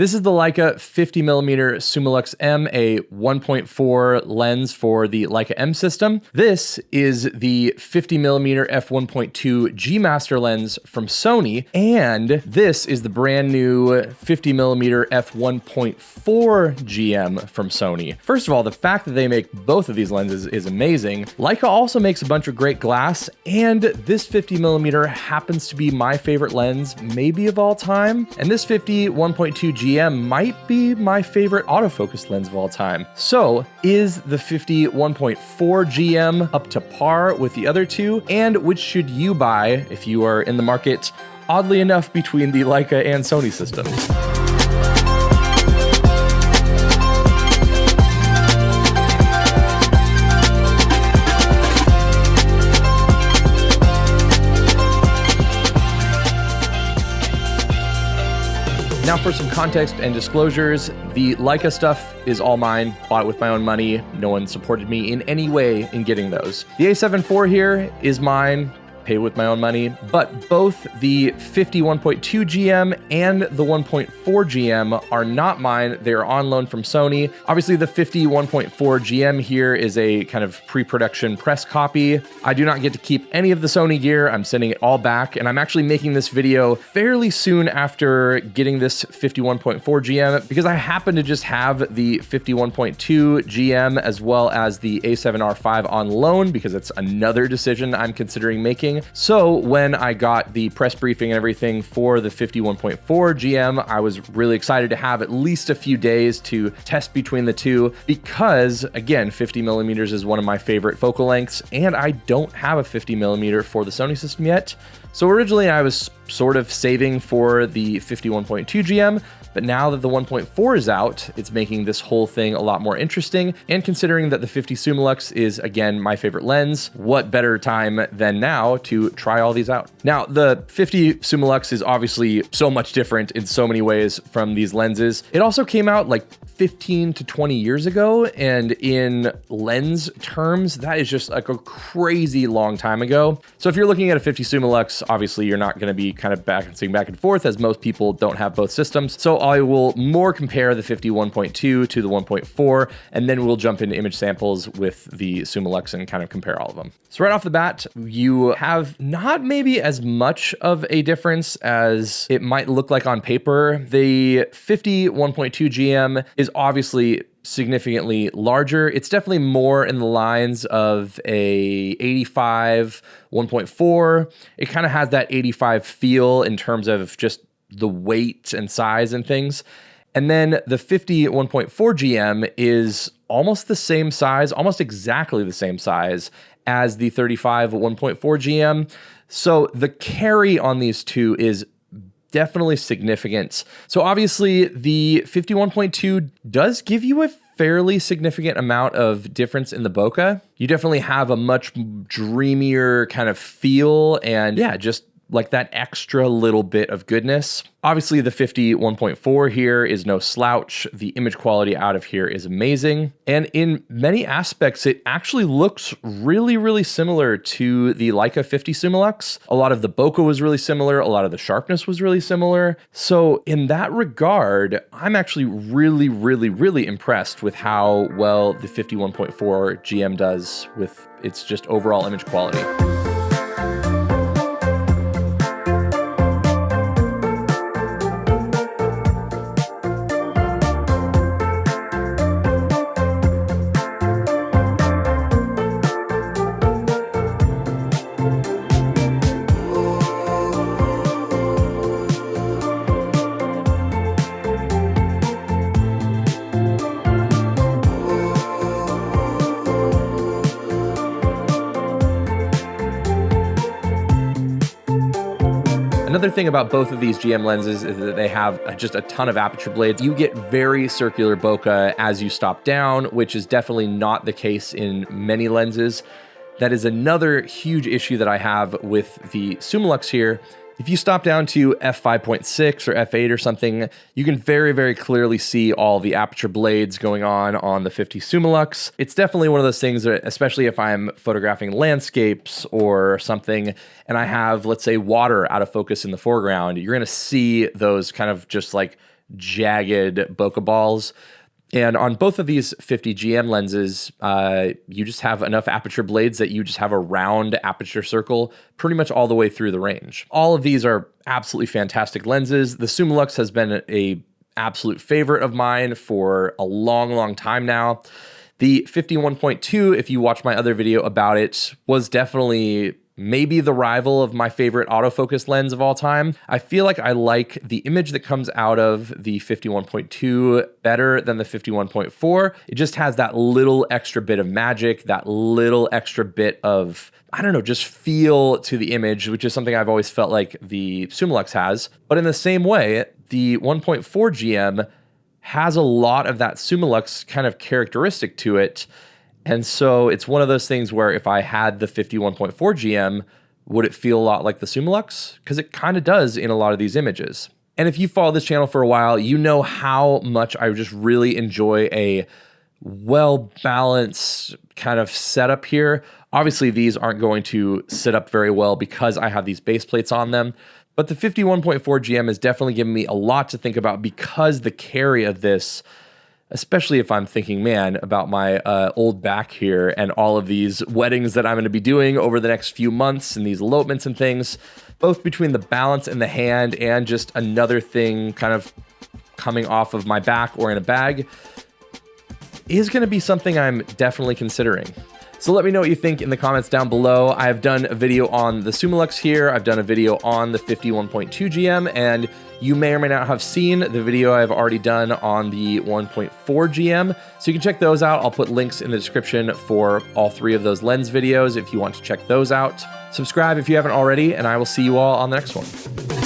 This is the Leica 50mm Summilux M, a 1.4 lens for the Leica M system. This is the 50mm f1.2 G Master lens from Sony, and this is the brand new 50mm f1.4 GM from Sony. First of all, the fact that they make both of these lenses is amazing. Leica also makes a bunch of great glass, and this 50mm happens to be my favorite lens, maybe of all time. And this 1.2 GM might be my favorite autofocus lens of all time. So is the 1.4 GM up to par with the other two? And which should you buy if you are in the market, oddly enough, between the Leica and Sony systems? Now for some context and disclosures, the Leica stuff is all mine, bought it with my own money. No one supported me in any way in getting those. The A7 IV here is mine, paid with my own money, but both the 1.2 GM and the 1.4 GM are not mine. They're on loan from Sony. Obviously the 1.4 GM here is a kind of pre-production press copy. I do not get to keep any of the Sony gear. I'm sending it all back, and I'm actually making this video fairly soon after getting this 1.4 GM because I happen to just have the 1.2 GM as well as the A7R5 on loan because it's another decision I'm considering making. So when I got the press briefing and everything for the 1.4 GM, I was really excited to have at least a few days to test between the two because, again, 50mm is one of my favorite focal lengths, and I don't have a 50mm for the Sony system yet. So originally I was sort of saving for the 1.2 GM, but now that the 1.4 is out, it's making this whole thing a lot more interesting. And considering that the 50 Summilux is, again, my favorite lens, what better time than now to try all these out? Now, the 50 Summilux is obviously so much different in so many ways from these lenses. It also came out like 15 to 20 years ago, and in lens terms, that is just like a crazy long time ago. So if you're looking at a 50 Summilux, obviously you're not gonna be kind of bouncing back and forth, as most people don't have both systems. So I will more compare the 1.2 to the 1.4, and then we'll jump into image samples with the Summilux and kind of compare all of them. So right off the bat, you have not maybe as much of a difference as it might look like on paper. The 1.2 GM is obviously significantly larger. It's definitely more in the lines of a 85 1.4. It kind of has that 85 feel in terms of just the weight and size and things. And then the 1.4 GM is almost the same size, almost exactly the same size as the 35 1.4 GM. So the carry on these two is definitely significant. So obviously the 1.2 does give you a fairly significant amount of difference in the bokeh. You definitely have a much dreamier kind of feel, and yeah, just like that extra little bit of goodness. Obviously the 1.4 here is no slouch. The image quality out of here is amazing. And in many aspects, it actually looks really, really similar to the Leica 50 Summilux. A lot of the bokeh was really similar. A lot of the sharpness was really similar. So in that regard, I'm actually really, really, really impressed with how well the 1.4 GM does with its just overall image quality. Another thing about both of these GM lenses is that they have just a ton of aperture blades. You get very circular bokeh as you stop down, which is definitely not the case in many lenses. That is another huge issue that I have with the Summilux here. If you stop down to f5.6 or f8 or something, you can very, very clearly see all the aperture blades going on the 50 Summilux. It's definitely one of those things that, especially if I'm photographing landscapes or something, and I have, let's say, water out of focus in the foreground, you're gonna see those kind of just like jagged bokeh balls. And on both of these 50 GM lenses, you just have enough aperture blades that you just have a round aperture circle pretty much all the way through the range. All of these are absolutely fantastic lenses. The Summilux has been a absolute favorite of mine for a long, long time now. The 51.2, if you watch my other video about it, was definitely maybe the rival of my favorite autofocus lens of all time. I feel like I like the image that comes out of the 51.2 better than the 51.4. It just has that little extra bit of magic, that little extra bit of, I don't know, just feel to the image, which is something I've always felt like the Summilux has. But in the same way, the 1.4 GM has a lot of that Summilux kind of characteristic to it. And so it's one of those things where if I had the 51.4 GM, would it feel a lot like the Summilux? Because it kind of does in a lot of these images. And if you follow this channel for a while, you know how much I just really enjoy a well-balanced kind of setup here. Obviously, these aren't going to sit up very well because I have these base plates on them. But the 51.4 GM is definitely giving me a lot to think about because the carry of this, especially if I'm thinking, man, about my old back here and all of these weddings that I'm going to be doing over the next few months and these elopements and things, both between the balance in the hand and just another thing kind of coming off of my back or in a bag, is going to be something I'm definitely considering. So let me know what you think in the comments down below. I have done a video on the Summilux here. I've done a video on the 51.2 GM, and you may or may not have seen the video I've already done on the 1.4 GM. So you can check those out. I'll put links in the description for all three of those lens videos if you want to check those out. Subscribe if you haven't already, and I will see you all on the next one.